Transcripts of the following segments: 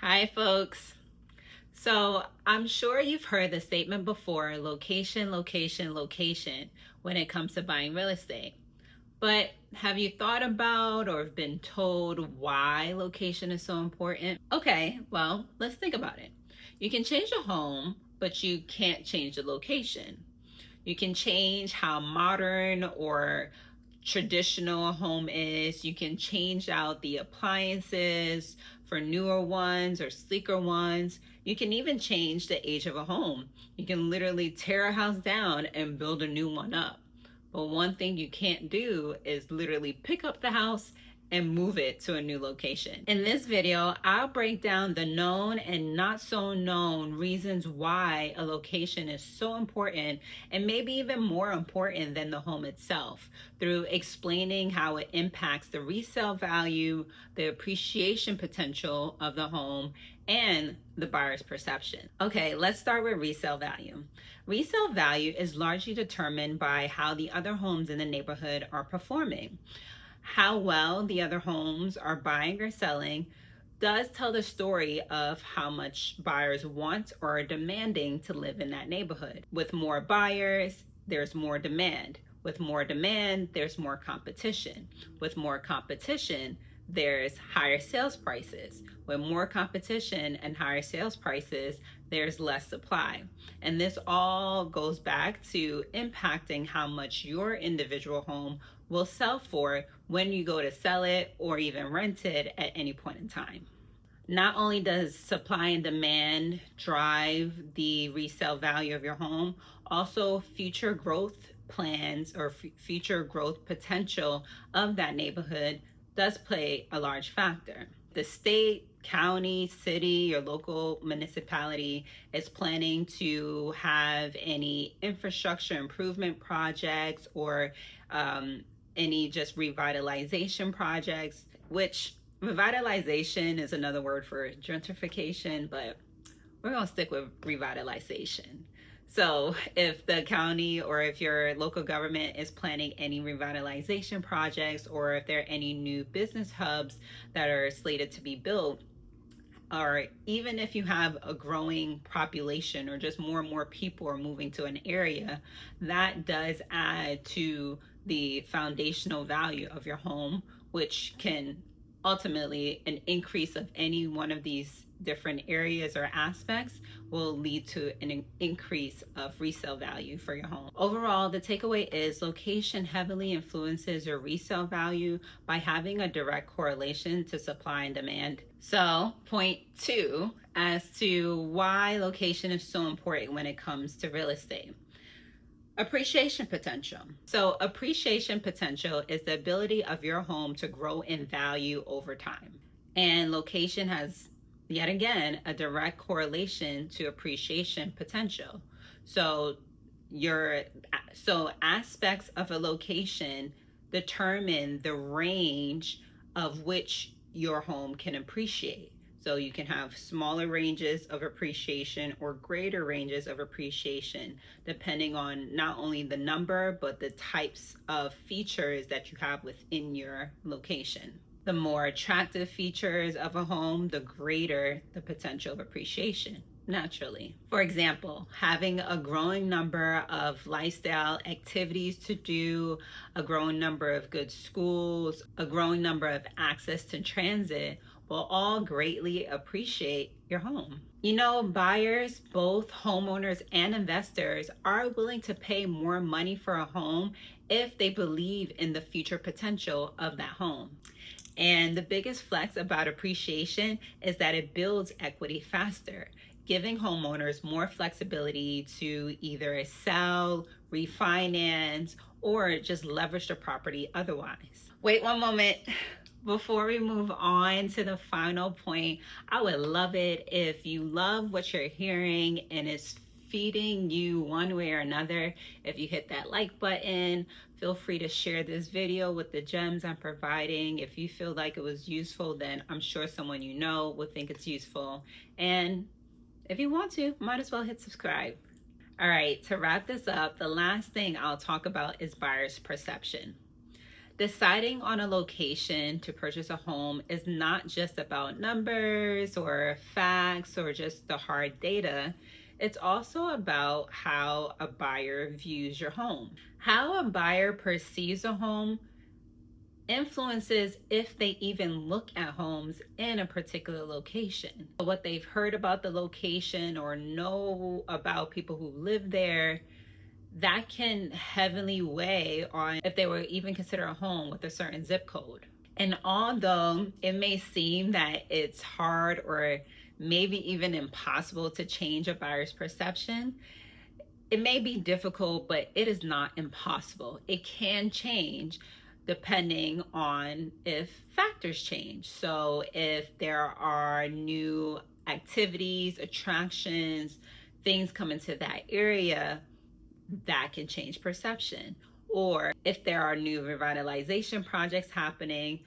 Hi, folks. So I'm sure you've heard the statement before, location, location, location, when it comes to buying real estate. But have you thought about or been told why location is so important? Okay, well, let's think about it. You can change a home, but you can't change the location. You can change how modern or traditional a home is. You can change out the appliances for newer ones or sleeker ones. You can even change the age of a home. You can literally tear a house down and build a new one up. But one thing you can't do is literally pick up the house and move it to a new location. In this video, I'll break down the known and not so known reasons why a location is so important, and maybe even more important than the home itself, through explaining how it impacts the resale value, the appreciation potential of the home, and the buyer's perception. Okay, let's start with resale value. Resale value is largely determined by how the other homes in the neighborhood are performing. How well the other homes are buying or selling does tell the story of how much buyers want or are demanding to live in that neighborhood. With more buyers, there's more demand. With more demand, there's more competition. With more competition, there's higher sales prices. With more competition and higher sales prices, there's less supply. And this all goes back to impacting how much your individual home will sell for when you go to sell it or even rent it at any point in time. Not only does supply and demand drive the resale value of your home, also future growth plans or future growth potential of that neighborhood does play a large factor. The state, county, city, or local municipality is planning to have any infrastructure improvement projects or any just revitalization projects, which revitalization is another word for gentrification, but we're gonna stick with revitalization. So if the county or if your local government is planning any revitalization projects, or if there are any new business hubs that are slated to be built, or even if you have a growing population or just more and more people are moving to an area, that does add to the foundational value of your home, which can ultimately, an increase of any one of these different areas or aspects will lead to an increase of resale value for your home. Overall, the takeaway is location heavily influences your resale value by having a direct correlation to supply and demand. So, point 2 as to why location is so important when it comes to real estate. Appreciation potential. So appreciation potential is the ability of your home to grow in value over time. And location has, yet again, a direct correlation to appreciation potential. So aspects of a location determine the range of which your home can appreciate. So you can have smaller ranges of appreciation or greater ranges of appreciation, depending on not only the number, but the types of features that you have within your location. The more attractive features of a home, the greater the potential of appreciation, naturally. For example, having a growing number of lifestyle activities to do, a growing number of good schools, a growing number of access to transit will all greatly appreciate your home. You know, buyers, both homeowners and investors, are willing to pay more money for a home if they believe in the future potential of that home. And the biggest flex about appreciation is that it builds equity faster, giving homeowners more flexibility to either sell, refinance, or just leverage the property otherwise. Wait one moment. Before we move on to the final point, I would love it if you love what you're hearing and it's feeding you one way or another. If you hit that like button, feel free to share this video with the gems I'm providing. If you feel like it was useful, then I'm sure someone you know will think it's useful. And if you want to, might as well hit subscribe. All right, to wrap this up, the last thing I'll talk about is buyer's perception. Deciding on a location to purchase a home is not just about numbers or facts or just the hard data. It's also about how a buyer views your home. How a buyer perceives a home influences if they even look at homes in a particular location. What they've heard about the location or know about people who live there, that can heavily weigh on if they would even consider a home with a certain zip code. And although it may seem that it's hard or maybe even impossible to change a buyer's perception, it may be difficult, but it is not impossible. It can change depending on if factors change. So if there are new activities, attractions, things come into that area, that can change perception. Or if there are new revitalization projects happening,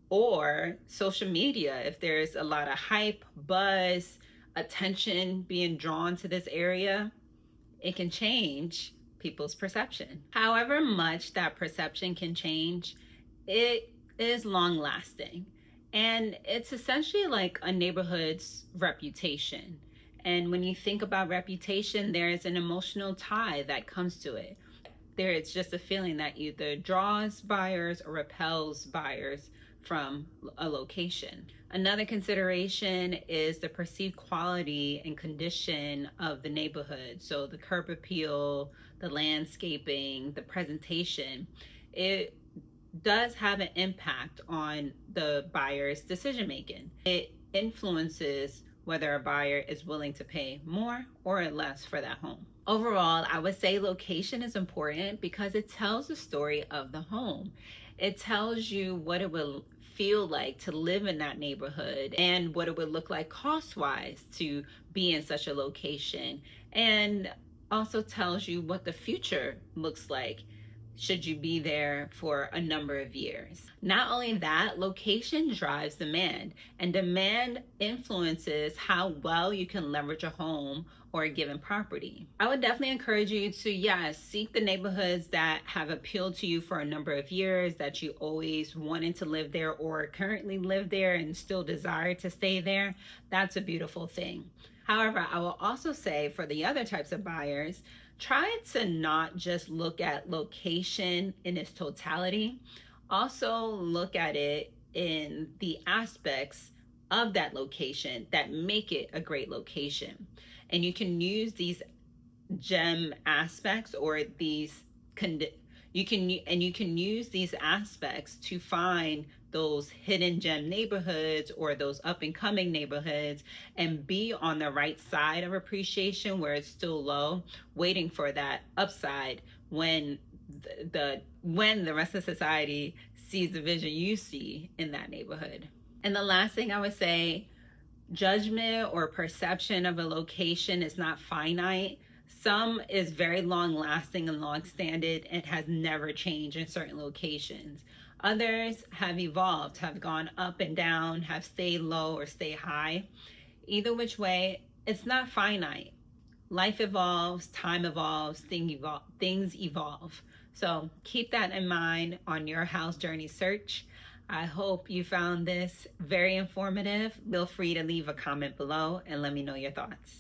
or social media, if there's a lot of hype, buzz, attention being drawn to this area, it can change people's perception. However much that perception can change, it is long lasting. And it's essentially like a neighborhood's reputation. And when you think about reputation, there is an emotional tie that comes to it. There, it's just a feeling that either draws buyers or repels buyers from a location. Another consideration is the perceived quality and condition of the neighborhood. So the curb appeal, the landscaping, the presentation. It does have an impact on the buyer's decision making. It influences whether a buyer is willing to pay more or less for that home. Overall, I would say location is important because it tells the story of the home. It tells you what it will feel like to live in that neighborhood and what it would look like cost-wise to be in such a location, and also tells you what the future looks like should you be there for a number of years. Not only that, location drives demand, and demand influences how well you can leverage a home or a given property. I would definitely encourage you to, yes, seek the neighborhoods that have appealed to you for a number of years, that you always wanted to live there or currently live there and still desire to stay there. That's a beautiful thing. However, I will also say for the other types of buyers, try to not just look at location in its totality. Also look at it in the aspects of that location that make it a great location. And you can use these gem aspects or these you can use these aspects to find those hidden gem neighborhoods or those up and coming neighborhoods and be on the right side of appreciation where it's still low, waiting for that upside when the rest of society sees the vision you see in that neighborhood. And the last thing I would say, judgment or perception of a location is not finite. Some is very long lasting and long standing and has never changed in certain locations. Others have evolved, have gone up and down, have stayed low or stay high. Either which way, it's not finite. Life evolves, time evolves, things evolve. So keep that in mind on your house journey search. I hope you found this very informative. Feel free to leave a comment below and let me know your thoughts.